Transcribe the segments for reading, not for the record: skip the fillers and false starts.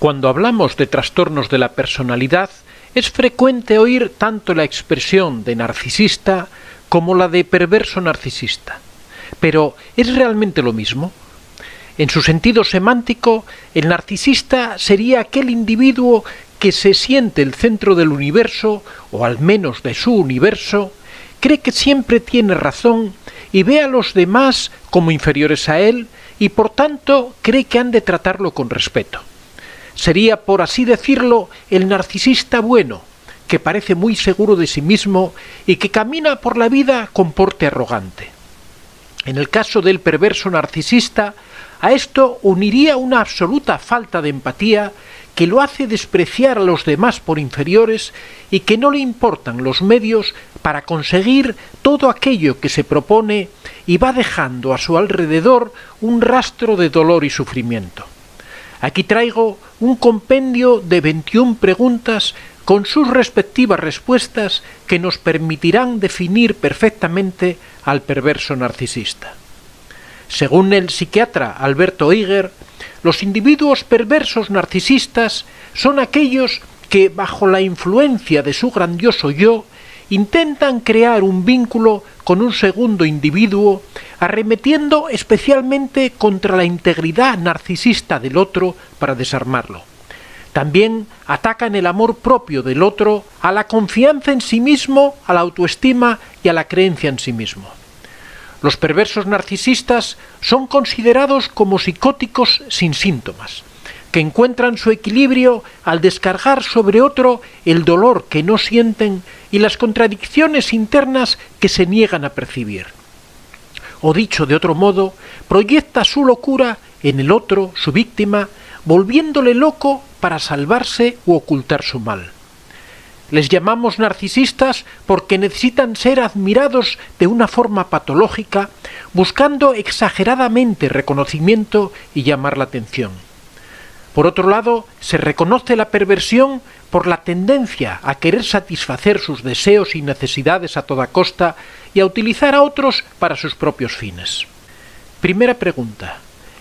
Cuando hablamos de trastornos de la personalidad, es frecuente oír tanto la expresión de narcisista como la de perverso narcisista. Pero, ¿es realmente lo mismo? En su sentido semántico, el narcisista sería aquel individuo que se siente el centro del universo, o al menos de su universo, cree que siempre tiene razón y ve a los demás como inferiores a él y por tanto cree que han de tratarlo con respeto. Sería, por así decirlo, el narcisista bueno, que parece muy seguro de sí mismo y que camina por la vida con porte arrogante. En el caso del perverso narcisista, a esto uniría una absoluta falta de empatía que lo hace despreciar a los demás por inferiores y que no le importan los medios para conseguir todo aquello que se propone y va dejando a su alrededor un rastro de dolor y sufrimiento. Aquí traigo un compendio de 21 preguntas con sus respectivas respuestas que nos permitirán definir perfectamente al perverso narcisista. Según el psiquiatra Alberto Iger, los individuos perversos narcisistas son aquellos que, bajo la influencia de su grandioso yo, intentan crear un vínculo con un segundo individuo, arremetiendo especialmente contra la integridad narcisista del otro para desarmarlo. También atacan el amor propio del otro, a la confianza en sí mismo, a la autoestima y a la creencia en sí mismo. Los perversos narcisistas son considerados como psicóticos sin síntomas, que encuentran su equilibrio al descargar sobre otro el dolor que no sienten y las contradicciones internas que se niegan a percibir. O dicho de otro modo, proyecta su locura en el otro, su víctima, volviéndole loco para salvarse u ocultar su mal. Les llamamos narcisistas porque necesitan ser admirados de una forma patológica, buscando exageradamente reconocimiento y llamar la atención. Por otro lado, se reconoce la perversión por la tendencia a querer satisfacer sus deseos y necesidades a toda costa y a utilizar a otros para sus propios fines. Primera pregunta: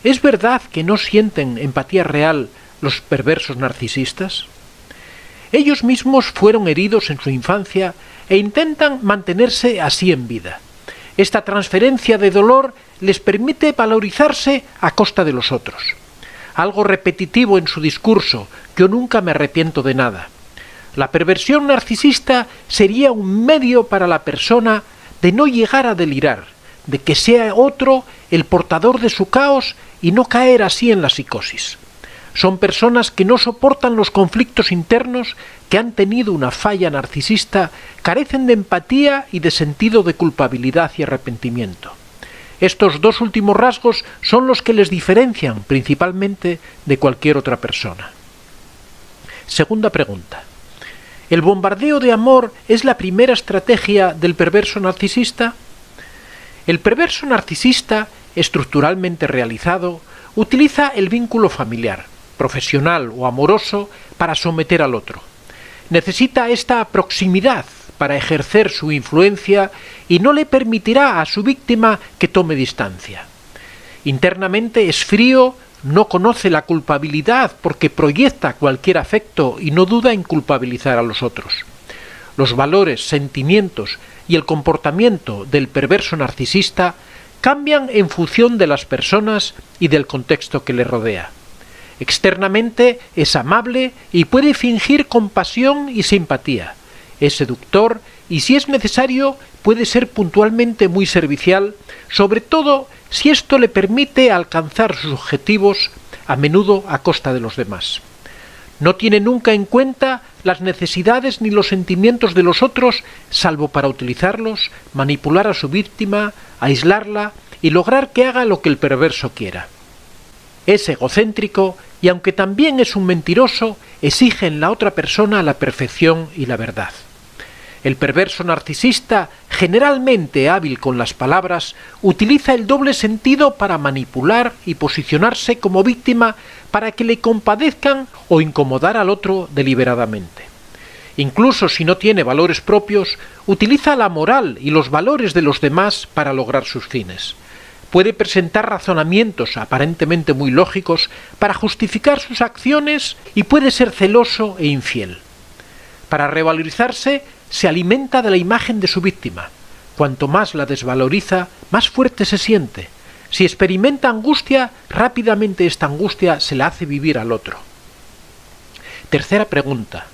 ¿es verdad que no sienten empatía real los perversos narcisistas? Ellos mismos fueron heridos en su infancia e intentan mantenerse así en vida. Esta transferencia de dolor les permite valorizarse a costa de los otros. Algo repetitivo en su discurso: yo nunca me arrepiento de nada. La perversión narcisista sería un medio para la persona de no llegar a delirar, de que sea otro el portador de su caos y no caer así en la psicosis. Son personas que no soportan los conflictos internos, que han tenido una falla narcisista, carecen de empatía y de sentido de culpabilidad y arrepentimiento. Estos dos últimos rasgos son los que les diferencian principalmente de cualquier otra persona. Segunda pregunta: ¿el bombardeo de amor es la primera estrategia del perverso narcisista? El perverso narcisista, estructuralmente realizado, utiliza el vínculo familiar, profesional o amoroso para someter al otro. Necesita esta proximidad para ejercer su influencia y no le permitirá a su víctima que tome distancia. Internamente es frío, no conoce la culpabilidad porque proyecta cualquier afecto y no duda en culpabilizar a los otros. Los valores, sentimientos y el comportamiento del perverso narcisista cambian en función de las personas y del contexto que le rodea. Externamente es amable y puede fingir compasión y simpatía. Es seductor y, si es necesario, puede ser puntualmente muy servicial, sobre todo si esto le permite alcanzar sus objetivos, a menudo a costa de los demás. No tiene nunca en cuenta las necesidades ni los sentimientos de los otros, salvo para utilizarlos, manipular a su víctima, aislarla y lograr que haga lo que el perverso quiera. Es egocéntrico y, aunque también es un mentiroso, exige en la otra persona la perfección y la verdad. El perverso narcisista, generalmente hábil con las palabras, utiliza el doble sentido para manipular y posicionarse como víctima para que le compadezcan o incomodar al otro deliberadamente. Incluso si no tiene valores propios, utiliza la moral y los valores de los demás para lograr sus fines. Puede presentar razonamientos aparentemente muy lógicos para justificar sus acciones y puede ser celoso e infiel. Para revalorizarse, se alimenta de la imagen de su víctima. Cuanto más la desvaloriza, más fuerte se siente. Si experimenta angustia, rápidamente esta angustia se la hace vivir al otro. Tercera pregunta.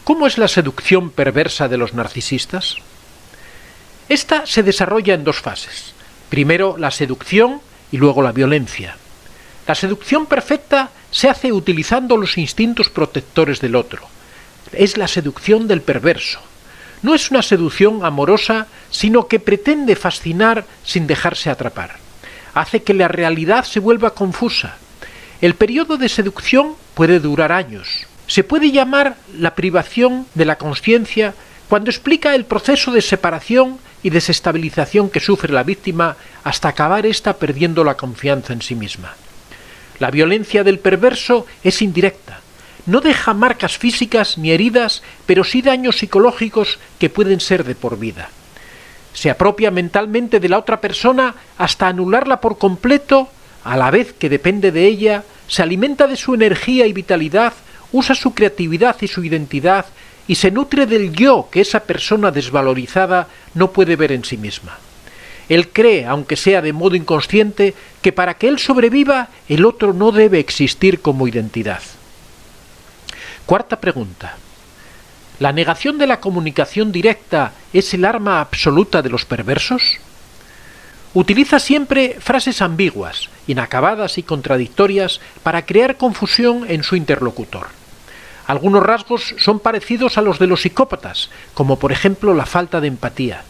¿Cómo es la seducción perversa de los narcisistas? Esta se desarrolla en dos fases. Primero la seducción y luego la violencia. La seducción perfecta se hace utilizando los instintos protectores del otro. Es la seducción del perverso. No es una seducción amorosa, sino que pretende fascinar sin dejarse atrapar. Hace que la realidad se vuelva confusa. El periodo de seducción puede durar años. Se puede llamar la privación de la consciencia cuando explica el proceso de separación y desestabilización que sufre la víctima hasta acabar ésta perdiendo la confianza en sí misma. La violencia del perverso es indirecta. No deja marcas físicas ni heridas, pero sí daños psicológicos que pueden ser de por vida. Se apropia mentalmente de la otra persona hasta anularla por completo, a la vez que depende de ella, se alimenta de su energía y vitalidad, usa su creatividad y su identidad y se nutre del yo que esa persona desvalorizada no puede ver en sí misma. Él cree, aunque sea de modo inconsciente, que para que él sobreviva, el otro no debe existir como identidad. Cuarta pregunta. ¿La negación de la comunicación directa es el arma absoluta de los perversos? Utiliza siempre frases ambiguas, inacabadas y contradictorias para crear confusión en su interlocutor. Algunos rasgos son parecidos a los de los psicópatas, como por ejemplo la falta de empatía.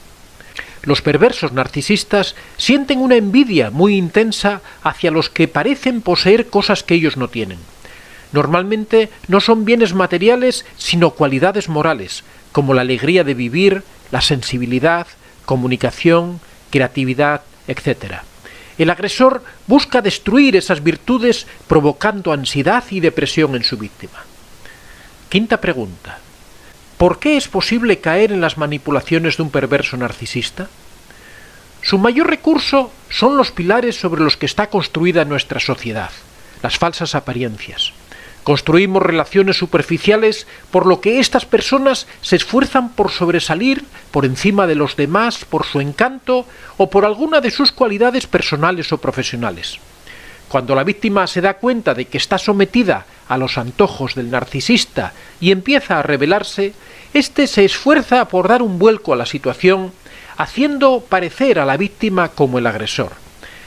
Los perversos narcisistas sienten una envidia muy intensa hacia los que parecen poseer cosas que ellos no tienen. Normalmente no son bienes materiales, sino cualidades morales, como la alegría de vivir, la sensibilidad, comunicación, creatividad, etc. El agresor busca destruir esas virtudes provocando ansiedad y depresión en su víctima. Quinta pregunta. ¿Por qué es posible caer en las manipulaciones de un perverso narcisista? Su mayor recurso son los pilares sobre los que está construida nuestra sociedad, las falsas apariencias. Construimos relaciones superficiales por lo que estas personas se esfuerzan por sobresalir por encima de los demás por su encanto o por alguna de sus cualidades personales o profesionales. Cuando la víctima se da cuenta de que está sometida a los antojos del narcisista y empieza a rebelarse, éste se esfuerza por dar un vuelco a la situación, haciendo parecer a la víctima como el agresor.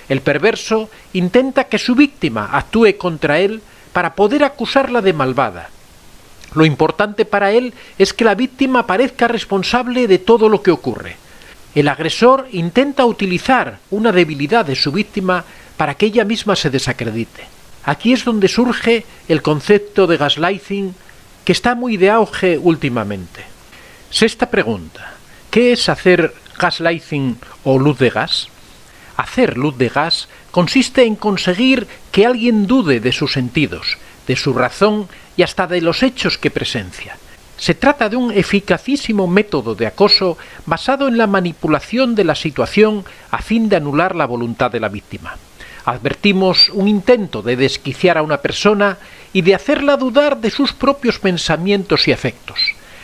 El perverso intenta que su víctima actúe contra él para poder acusarla de malvada. Lo importante para él es que la víctima parezca responsable de todo lo que ocurre. El agresor intenta utilizar una debilidad de su víctima para que ella misma se desacredite. Aquí es donde surge el concepto de gaslighting, que está muy de auge últimamente. Sexta pregunta. ¿Qué es hacer gaslighting o luz de gas? Hacer luz de gas consiste en conseguir que alguien dude de sus sentidos, de su razón y hasta de los hechos que presencia. Se trata de un eficacísimo método de acoso basado en la manipulación de la situación a fin de anular la voluntad de la víctima. Advertimos un intento de desquiciar a una persona y de hacerla dudar de sus propios pensamientos y afectos.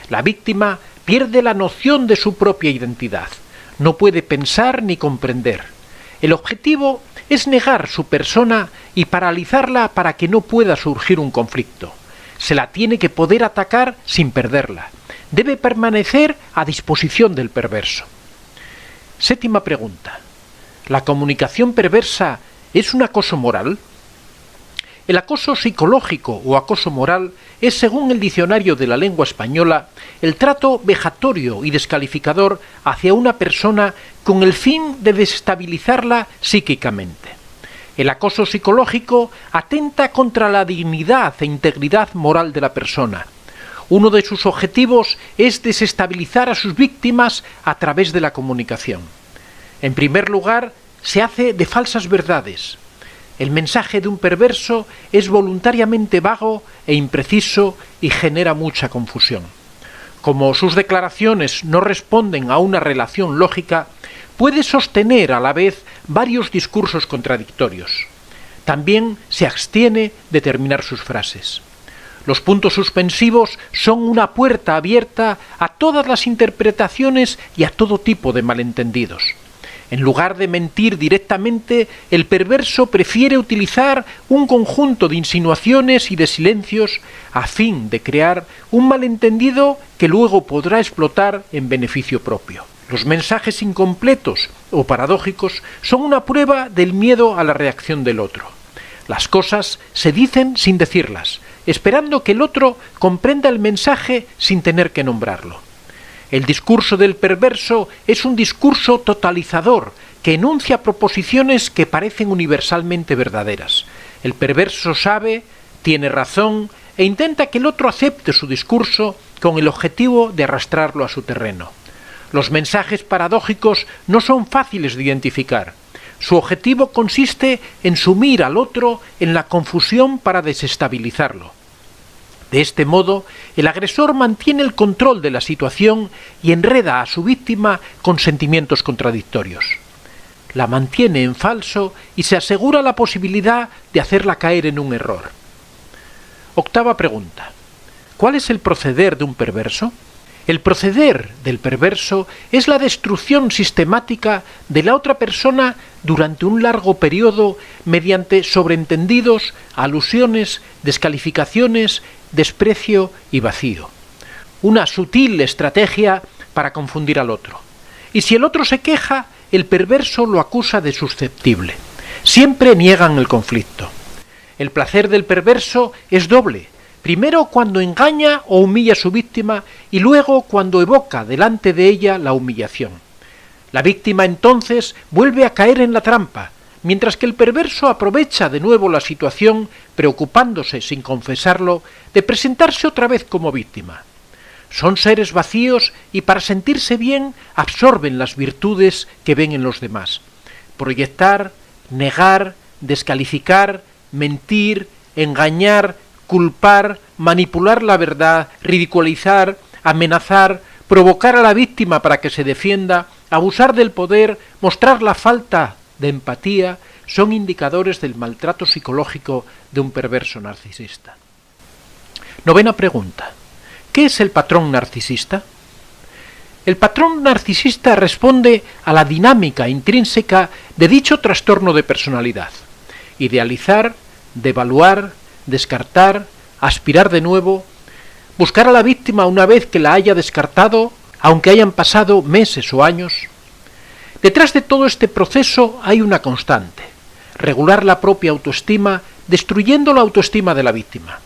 La víctima pierde la noción de su propia identidad. No puede pensar ni comprender. El objetivo es negar su persona y paralizarla para que no pueda surgir un conflicto. Se la tiene que poder atacar sin perderla. Debe permanecer a disposición del perverso. Séptima pregunta. ¿La comunicación perversa es un acoso moral? El acoso psicológico o acoso moral es, según el diccionario de la lengua española, el trato vejatorio y descalificador hacia una persona con el fin de desestabilizarla psíquicamente. El acoso psicológico atenta contra la dignidad e integridad moral de la persona. Uno de sus objetivos es desestabilizar a sus víctimas a través de la comunicación. En primer lugar, se hace de falsas verdades. El mensaje de un perverso es voluntariamente vago e impreciso y genera mucha confusión. Como sus declaraciones no responden a una relación lógica, puede sostener a la vez varios discursos contradictorios. También se abstiene de terminar sus frases. Los puntos suspensivos son una puerta abierta a todas las interpretaciones y a todo tipo de malentendidos. En lugar de mentir directamente, el perverso prefiere utilizar un conjunto de insinuaciones y de silencios a fin de crear un malentendido que luego podrá explotar en beneficio propio. Los mensajes incompletos o paradójicos son una prueba del miedo a la reacción del otro. Las cosas se dicen sin decirlas, esperando que el otro comprenda el mensaje sin tener que nombrarlo. El discurso del perverso es un discurso totalizador que enuncia proposiciones que parecen universalmente verdaderas. El perverso sabe, tiene razón e intenta que el otro acepte su discurso con el objetivo de arrastrarlo a su terreno. Los mensajes paradójicos no son fáciles de identificar. Su objetivo consiste en sumir al otro en la confusión para desestabilizarlo. De este modo, el agresor mantiene el control de la situación y enreda a su víctima con sentimientos contradictorios. La mantiene en falso y se asegura la posibilidad de hacerla caer en un error. Octava pregunta. ¿Cuál es el proceder de un perverso? El proceder del perverso es la destrucción sistemática de la otra persona durante un largo periodo mediante sobreentendidos, alusiones, descalificaciones, desprecio y vacío. Una sutil estrategia para confundir al otro. Y si el otro se queja, el perverso lo acusa de susceptible. Siempre niegan el conflicto. El placer del perverso es doble. Primero cuando engaña o humilla a su víctima y luego cuando evoca delante de ella la humillación. La víctima entonces vuelve a caer en la trampa, mientras que el perverso aprovecha de nuevo la situación, preocupándose, sin confesarlo, de presentarse otra vez como víctima. Son seres vacíos y para sentirse bien absorben las virtudes que ven en los demás. Proyectar, negar, descalificar, mentir, engañar, culpar, manipular la verdad, ridiculizar, amenazar, provocar a la víctima para que se defienda, abusar del poder, mostrar la falta de empatía, son indicadores del maltrato psicológico de un perverso narcisista. Novena pregunta. ¿Qué es el patrón narcisista? El patrón narcisista responde a la dinámica intrínseca de dicho trastorno de personalidad. Idealizar, devaluar, descartar, aspirar de nuevo, buscar a la víctima una vez que la haya descartado, aunque hayan pasado meses o años. Detrás de todo este proceso hay una constante: regular la propia autoestima, destruyendo la autoestima de la víctima.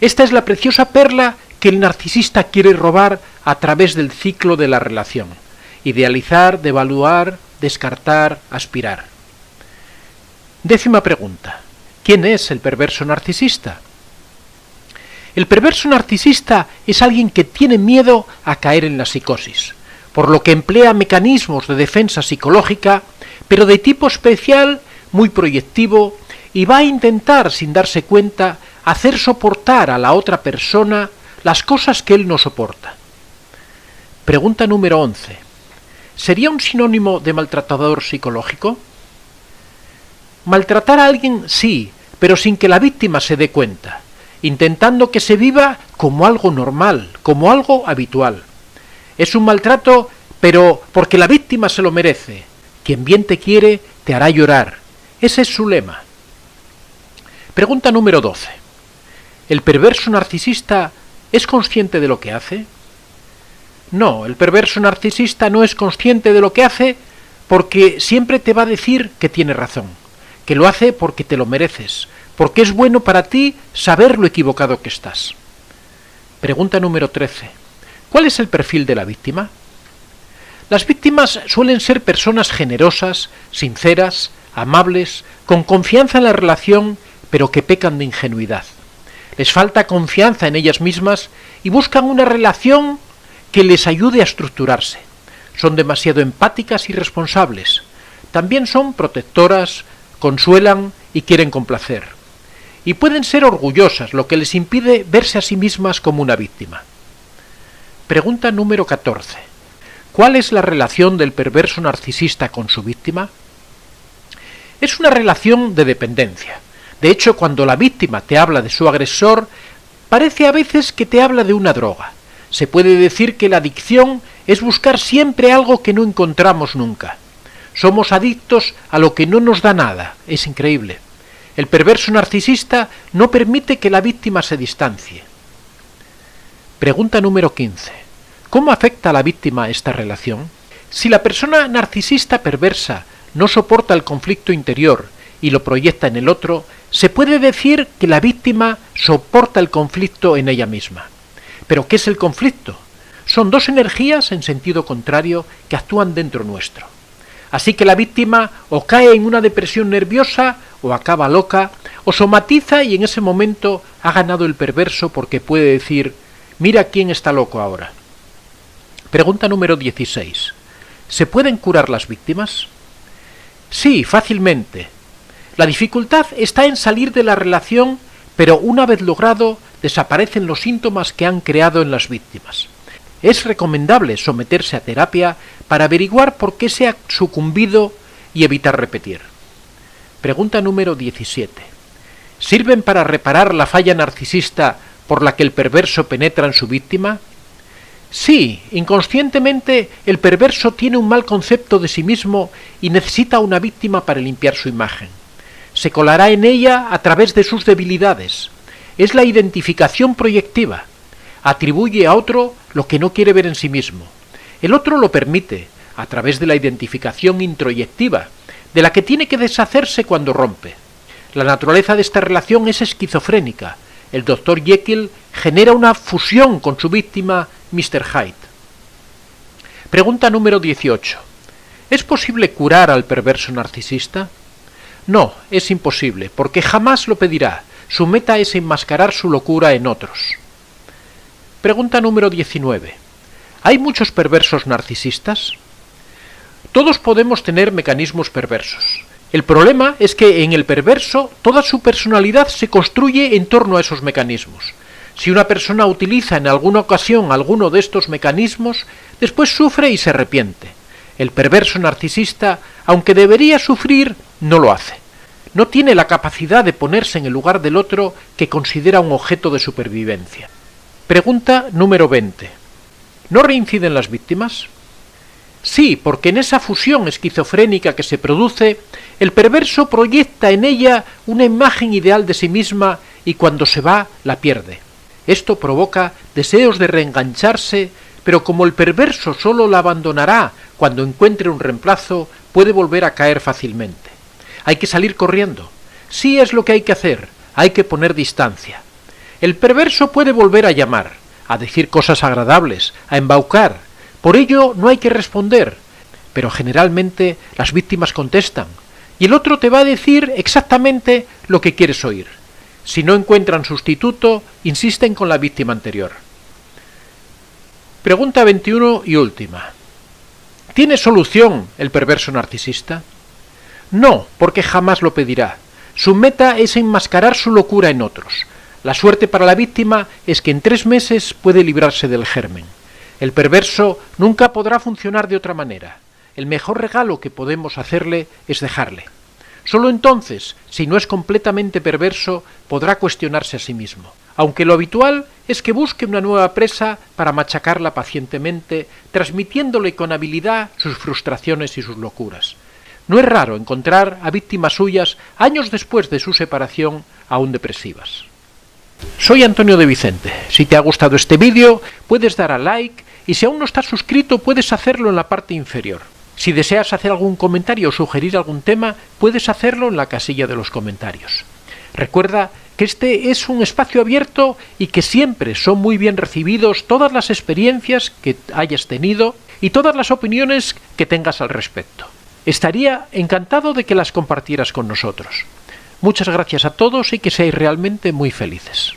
Esta es la preciosa perla que el narcisista quiere robar a través del ciclo de la relación: idealizar, devaluar, descartar, aspirar. Décima pregunta. ¿Quién es el perverso narcisista? El perverso narcisista es alguien que tiene miedo a caer en la psicosis, por lo que emplea mecanismos de defensa psicológica, pero de tipo especial, muy proyectivo, y va a intentar, sin darse cuenta, hacer soportar a la otra persona las cosas que él no soporta. Pregunta número 11. ¿Sería un sinónimo de maltratador psicológico? Maltratar a alguien sí, pero sin que la víctima se dé cuenta, intentando que se viva como algo normal, como algo habitual. Es un maltrato, pero porque la víctima se lo merece. Quien bien te quiere, te hará llorar. Ese es su lema. Pregunta número 12. ¿El perverso narcisista es consciente de lo que hace? No, el perverso narcisista no es consciente de lo que hace porque siempre te va a decir que tiene razón, que lo hace porque te lo mereces, porque es bueno para ti saber lo equivocado que estás. Pregunta número 13. ¿Cuál es el perfil de la víctima? Las víctimas suelen ser personas generosas, sinceras, amables, con confianza en la relación, pero que pecan de ingenuidad. Les falta confianza en ellas mismas y buscan una relación que les ayude a estructurarse. Son demasiado empáticas y responsables. También son protectoras, consuelan y quieren complacer. Y pueden ser orgullosas, lo que les impide verse a sí mismas como una víctima. Pregunta número 14. ¿Cuál es la relación del perverso narcisista con su víctima? Es una relación de dependencia. De hecho, cuando la víctima te habla de su agresor, parece a veces que te habla de una droga. Se puede decir que la adicción es buscar siempre algo que no encontramos nunca. Somos adictos a lo que no nos da nada. Es increíble. El perverso narcisista no permite que la víctima se distancie. Pregunta número 15. ¿Cómo afecta a la víctima esta relación? Si la persona narcisista perversa no soporta el conflicto interior y lo proyecta en el otro, se puede decir que la víctima soporta el conflicto en ella misma. ¿Pero qué es el conflicto? Son dos energías en sentido contrario que actúan dentro nuestro. Así que la víctima o cae en una depresión nerviosa, o acaba loca, o somatiza y en ese momento ha ganado el perverso porque puede decir: mira quién está loco ahora. Pregunta número 16. ¿Se pueden curar las víctimas? Sí, fácilmente. La dificultad está en salir de la relación, pero una vez logrado, desaparecen los síntomas que han creado en las víctimas. Es recomendable someterse a terapia para averiguar por qué se ha sucumbido y evitar repetir. Pregunta número 17. ¿Sirven para reparar la falla narcisista por la que el perverso penetra en su víctima? Sí, inconscientemente el perverso tiene un mal concepto de sí mismo y necesita una víctima para limpiar su imagen. Se colará en ella a través de sus debilidades. Es la identificación proyectiva. Atribuye a otro lo que no quiere ver en sí mismo. El otro lo permite, a través de la identificación introyectiva, de la que tiene que deshacerse cuando rompe. La naturaleza de esta relación es esquizofrénica. El Dr. Jekyll genera una fusión con su víctima, Mr. Hyde. Pregunta número 18. ¿Es posible curar al perverso narcisista? No, es imposible, porque jamás lo pedirá. Su meta es enmascarar su locura en otros. Pregunta número 19. ¿Hay muchos perversos narcisistas? Todos podemos tener mecanismos perversos. El problema es que en el perverso toda su personalidad se construye en torno a esos mecanismos. Si una persona utiliza en alguna ocasión alguno de estos mecanismos, después sufre y se arrepiente. El perverso narcisista, aunque debería sufrir, no lo hace. No tiene la capacidad de ponerse en el lugar del otro que considera un objeto de supervivencia. Pregunta número 20. ¿No reinciden las víctimas? Sí, porque en esa fusión esquizofrénica que se produce, el perverso proyecta en ella una imagen ideal de sí misma y cuando se va, la pierde. Esto provoca deseos de reengancharse, pero como el perverso solo la abandonará cuando encuentre un reemplazo, puede volver a caer fácilmente. Hay que salir corriendo. Sí es lo que hay que hacer, hay que poner distancia. El perverso puede volver a llamar, a decir cosas agradables, a embaucar. Por ello no hay que responder, pero generalmente las víctimas contestan, y el otro te va a decir exactamente lo que quieres oír. Si no encuentran sustituto, insisten con la víctima anterior. Pregunta 21 y última. ¿Tiene solución el perverso narcisista? No, porque jamás lo pedirá. Su meta es enmascarar su locura en otros. La suerte para la víctima es que en 3 meses puede librarse del germen. El perverso nunca podrá funcionar de otra manera. El mejor regalo que podemos hacerle es dejarle. Solo entonces, si no es completamente perverso, podrá cuestionarse a sí mismo. Aunque lo habitual es que busque una nueva presa para machacarla pacientemente, transmitiéndole con habilidad sus frustraciones y sus locuras. No es raro encontrar a víctimas suyas años después de su separación aún depresivas. Soy Antonio de Vicente. Si te ha gustado este vídeo, puedes dar a like y si aún no estás suscrito, puedes hacerlo en la parte inferior. Si deseas hacer algún comentario o sugerir algún tema, puedes hacerlo en la casilla de los comentarios. Recuerda que este es un espacio abierto y que siempre son muy bien recibidos todas las experiencias que hayas tenido y todas las opiniones que tengas al respecto. Estaría encantado de que las compartieras con nosotros. Muchas gracias a todos y que seáis realmente muy felices.